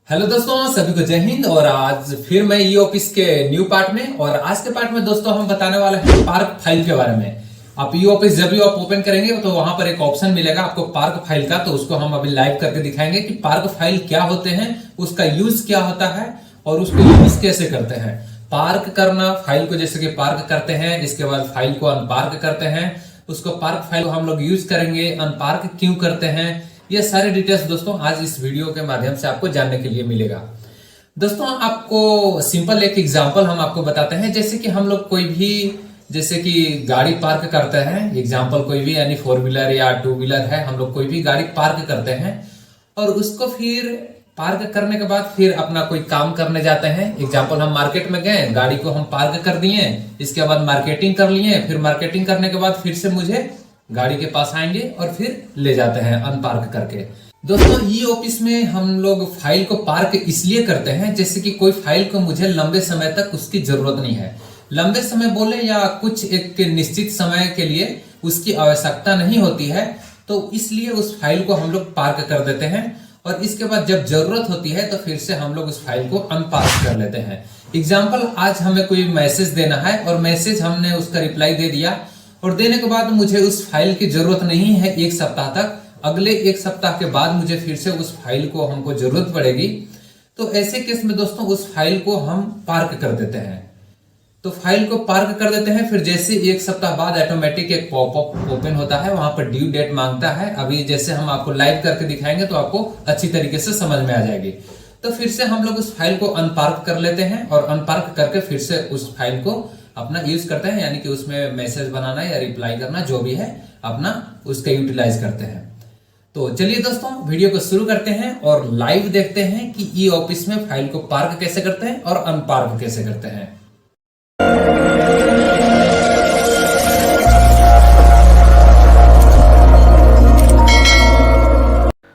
Hello दोस्तों, सभी को जय हिंद। और आज फिर मैं ई ऑफिस के न्यू पार्ट में और आज के पार्ट में दोस्तों हम बताने वाले हैं पार्क फाइल के बारे में। आप ई ऑफिस जब भी आप ओपन करेंगे तो वहां पर एक ऑप्शन मिलेगा आपको पार्क फाइल का, तो उसको हम अभी लाइव करके दिखाएंगे कि पार्क फाइल क्या होते हैं, उसका यूज क्या होता है और उसको यूज कैसे करते हैं। पार्क करना, फाइल को जैसे कि पार्क करते हैं, इसके बाद फाइल को अनपार्क करते हैं, उसको पार्क फाइल को हम लोग यूज करेंगे, अनपार्क क्यों करते हैं, ये सारे डिटेल्स दोस्तों आज इस वीडियो के माध्यम से आपको जानने के लिए मिलेगा। दोस्तों आपको सिंपल एक एग्जांपल हम आपको बताते हैं। जैसे कि हम लोग कोई भी जैसे कि गाड़ी पार्क करते हैं, एग्जांपल कोई भी यानी 4 व्हीलर या 2 व्हीलर है, हम लोग कोई भी गाड़ी पार्क करते हैं और उसको फिर पार्क करने के बाद फिर अपना कोई काम करने जाते हैं। एग्जांपल हम मार्केट में गए, गाड़ी को हम पार्क कर दिए, इसके बाद मार्केटिंग कर लिए, फिर मार्केटिंग करने के बाद फिर से मुझे गाड़ी के पास आएंगे और फिर ले जाते हैं अनपार्क करके। दोस्तों ई ऑफिस में हम लोग फाइल को पार्क इसलिए करते हैं जैसे कि कोई फाइल को मुझे लंबे समय तक उसकी जरूरत नहीं है, लंबे समय बोले या कुछ एक निश्चित समय के लिए उसकी आवश्यकता नहीं होती है, तो इसलिए उस फाइल को हम लोग पार्क कर देते हैं और इसके बाद जब जरूरत होती है तो फिर से हम लोग उस फाइल को अनपार्क कर लेते हैं। एग्जाम्पल, आज हमें कोई मैसेज देना है और मैसेज हमने उसका रिप्लाई दे दिया और देने के बाद मुझे उस फाइल की जरूरत नहीं है एक सप्ताह तक, अगले एक सप्ताह के बाद मुझे फिर से उस फाइल को हमको जरूरत पड़ेगी, तो ऐसे केस में दोस्तों उस फाइल को हम पार्क कर देते हैं। तो फाइल को पार्क कर देते हैं, फिर जैसे एक सप्ताह बाद ऑटोमेटिक एक पॉपअप ओपन होता है, वहां पर ड्यू डेट मांगता है। अभी जैसे हम आपको लाइव करके दिखाएंगे तो आपको अच्छी तरीके से समझ में आ जाएगी। तो फिर से हम लोग उस फाइल को अनपार्क कर लेते हैं और अनपार्क करके फिर से उस फाइल को अपना यूज करते हैं, यानी कि उसमें मैसेज बनाना या रिप्लाई करना जो भी है अपना उसका यूटिलाइज करते हैं। तो चलिए दोस्तों वीडियो को शुरू करते हैं और लाइव देखते हैं कि ई ऑफिस में फाइल को पार्क कैसे करते हैं और अनपार्क कैसे करते हैं।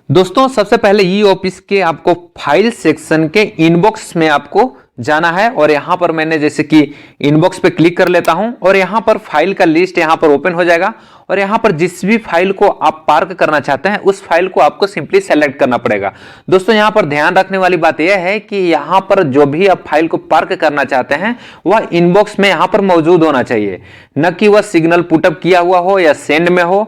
दोस्तों सबसे पहले ई ऑफिस के आपको फाइल सेक्शन के इनबॉक्स में आपको जाना है और यहां पर मैंने जैसे कि इनबॉक्स पे क्लिक कर लेता हूं और यहां पर फाइल का लिस्ट यहां पर ओपन हो जाएगा और यहां पर जिस भी फाइल को आप पार्क करना चाहते हैं उस फाइल को आपको सिंपली सेलेक्ट करना पड़ेगा। दोस्तों यहां पर ध्यान रखने वाली बात यह है कि यहां पर जो भी आप फाइल को पार्क करना चाहते हैं वह इनबॉक्स में यहां पर मौजूद होना चाहिए, न कि वह सिग्नल पुटअप किया हुआ हो या सेंड में हो,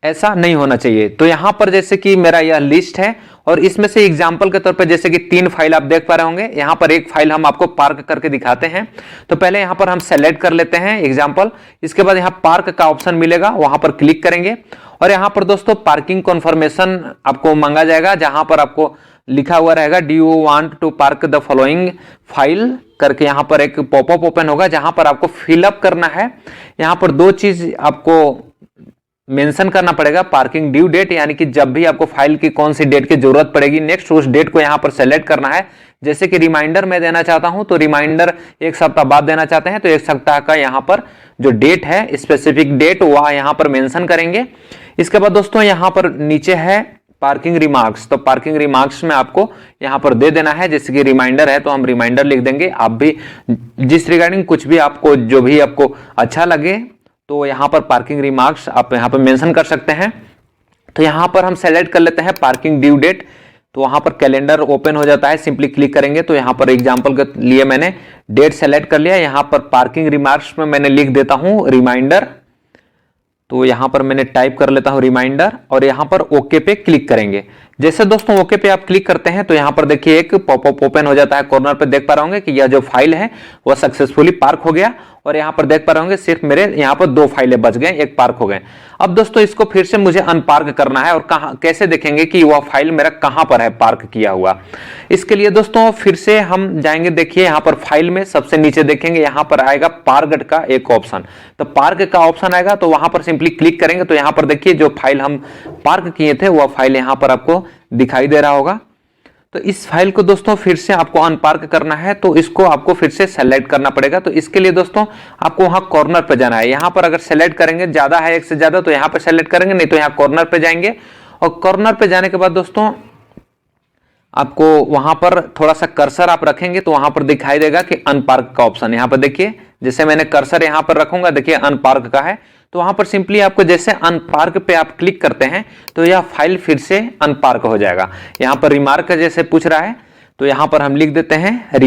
ऐसा नहीं होना चाहिए। तो यहां पर जैसे कि मेरा यह लिस्ट है और इसमें से एग्जांपल के तौर पे जैसे कि 3 फाइल आप देख पा रहे होंगे, यहां पर एक फाइल हम आपको पार्क करके दिखाते हैं। तो पहले यहां पर हम सेलेक्ट कर लेते हैं एग्जांपल, इसके बाद यहां पार्क का ऑप्शन मिलेगा, वहां पर क्लिक करेंगे और यहां पर दोस्तों पार्किंग कन्फर्मेशन आपको मांगा जाएगा, जहां पर आपको लिखा हुआ रहेगा do you want to park the following file करके यहां पर एक पॉपअप ओपन होगा जहां पर आपको फिलअप करना है। यहां पर 2 चीज आपको मेंशन करना पड़ेगा, पार्किंग ड्यू डेट यानी कि जब भी आपको फाइल की कौन सी डेट की जरूरत पड़ेगी, नेक्स्ट उस डेट को यहां पर सेलेक्ट करना है। जैसे कि रिमाइंडर मैं देना चाहता हूं तो रिमाइंडर एक सप्ताह बाद देना चाहते हैं तो एक सप्ताह का यहां पर जो डेट है स्पेसिफिक डेट वह यहां पर मेंशन करेंगे। इसके बाद दोस्तों यहां पर नीचे है पार्किंग रिमार्क्स, तो पार्किंग रिमार्क्स में आपको यहां पर दे देना है। जैसे कि रिमाइंडर है तो हम रिमाइंडर लिख देंगे, आप भी जिस रिगार्डिंग कुछ भी आपको जो भी आपको अच्छा लगे तो यहां पर पार्किंग रिमार्क्स आप यहां पर मेंशन कर सकते हैं। तो यहां पर हम सेलेक्ट कर लेते हैं पार्किंग ड्यू डेट, तो वहां पर कैलेंडर ओपन हो जाता है, सिंपली क्लिक करेंगे तो यहां पर एग्जांपल के लिए मैंने डेट सेलेक्ट कर लिया। यहां पर पार्किंग रिमार्क्स में मैंने लिख देता हूं रिमाइंडर, तो यहां पर मैंने टाइप कर लेता हूं रिमाइंडर और यहां पर ओके पे क्लिक करेंगे। जैसे दोस्तों ओके पे आप क्लिक करते हैं तो यहां पर देखिए एक पॉपअप ओपन हो जाता है, कॉर्नर पे देख पा रहे होंगे कि यह जो फाइल है वह सक्सेसफुली पार्क हो गया और यहां पर देख पा रहे होंगे सिर्फ मेरे यहां पर 2 फाइलें बच गए, एक पार्क हो गए। अब दोस्तों इसको फिर से मुझे अनपार्क करना है और कहां कैसे देखेंगे कि वह फाइल मेरा कहां पर है पार्क किया हुआ। इसके लिए दोस्तों फिर से हम जाएंगे, देखिए यहां पर फाइल में सबसे नीचे देखेंगे यहां पर आएगा पार्क का एक ऑप्शन, तो पार्क का ऑप्शन आएगा तो वहां पर सिंपली क्लिक करेंगे तो यहां पर देखिए जो फाइल हम पार्क किए थे वह फाइल यहां पर आपको दिखाई दे रहा होगा। तो इस फाइल को दोस्तों फिर से आपको अनपार्क करना है तो इसको आपको फिर से सेलेक्ट करना पड़ेगा। तो इसके लिए दोस्तों आपको वहां कॉर्नर पे जाना है, यहां पर अगर सेलेक्ट करेंगे ज्यादा है एक से ज्यादा तो यहां पर सेलेक्ट करेंगे, नहीं तो यहां कॉर्नर पे जाएंगे और कॉर्नर पे जाने के बाद दोस्तों आपको वहां पर थोड़ा सा कर्सर आप रखेंगे तो वहां पर दिखाई देगा कि अनपार्क का ऑप्शन। यहां पर देखिए जैसे मैंने कर्सर यहां पर रखूंगा, देखिए अनपार्क का है, तो वहां पर सिंपली आपको जैसे अनपार्क पे आप क्लिक करते हैं तो यह फाइल फिर से अनपार्क हो जाएगा। यहां पर रिमार्क जैसे पूछ रहा है तो यहाँ पर हम लिख देते हैं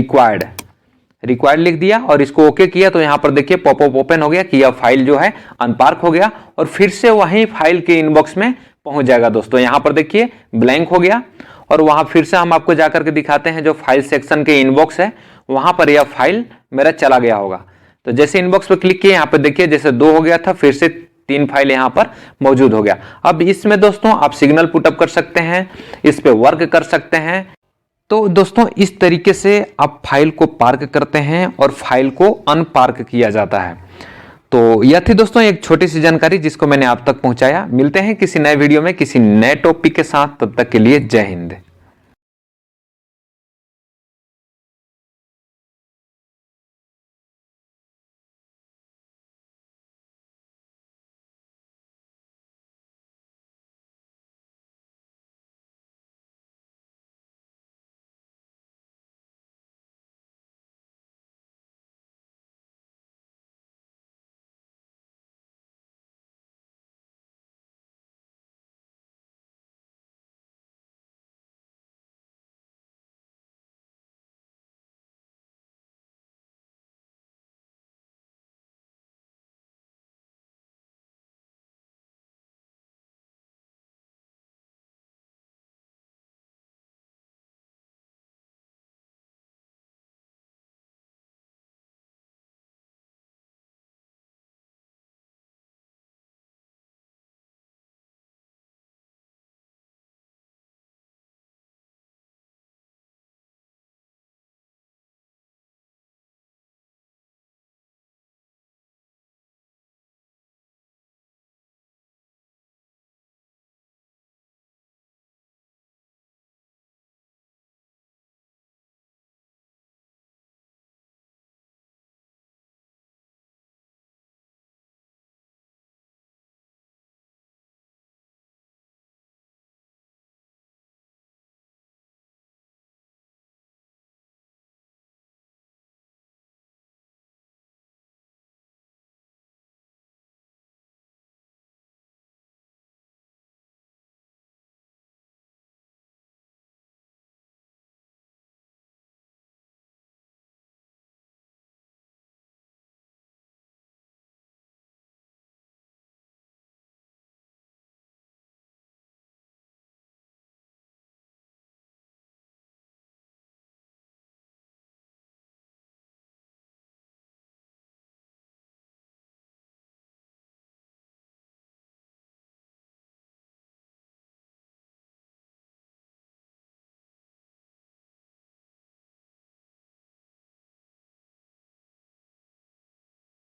रिक्वायर्ड लिख दिया और इसको ओके किया तो यहाँ पर देखिए पॉपअप ओपन हो गया कि यह फाइल जो है अनपार्क हो गया और फिर से वहीं फाइल के इनबॉक्स में पहुंच जाएगा दोस्तों। यहाँ पर देखिए ब्लैंक हो गया और वहां फिर से हम आपको जाकर के दिखाते हैं जो फाइल सेक्शन के इनबॉक्स है वहां पर यह फाइल मेरा चला गया होगा। तो जैसे इनबॉक्स पर क्लिक किए यहाँ पर देखिए जैसे 2 हो गया था फिर से 3 फाइल यहाँ पर मौजूद हो गया। अब इसमें दोस्तों आप सिग्नल पुटअप कर सकते हैं, इस पे वर्क कर सकते हैं। तो दोस्तों इस तरीके से आप फाइल को पार्क करते हैं और फाइल को अनपार्क किया जाता है। तो यह थी दोस्तों एक छोटी सी जानकारी जिसको मैंने आप तक पहुंचाया। मिलते हैं किसी नए वीडियो में किसी नए टॉपिक के साथ, तब तक के लिए जय हिंद।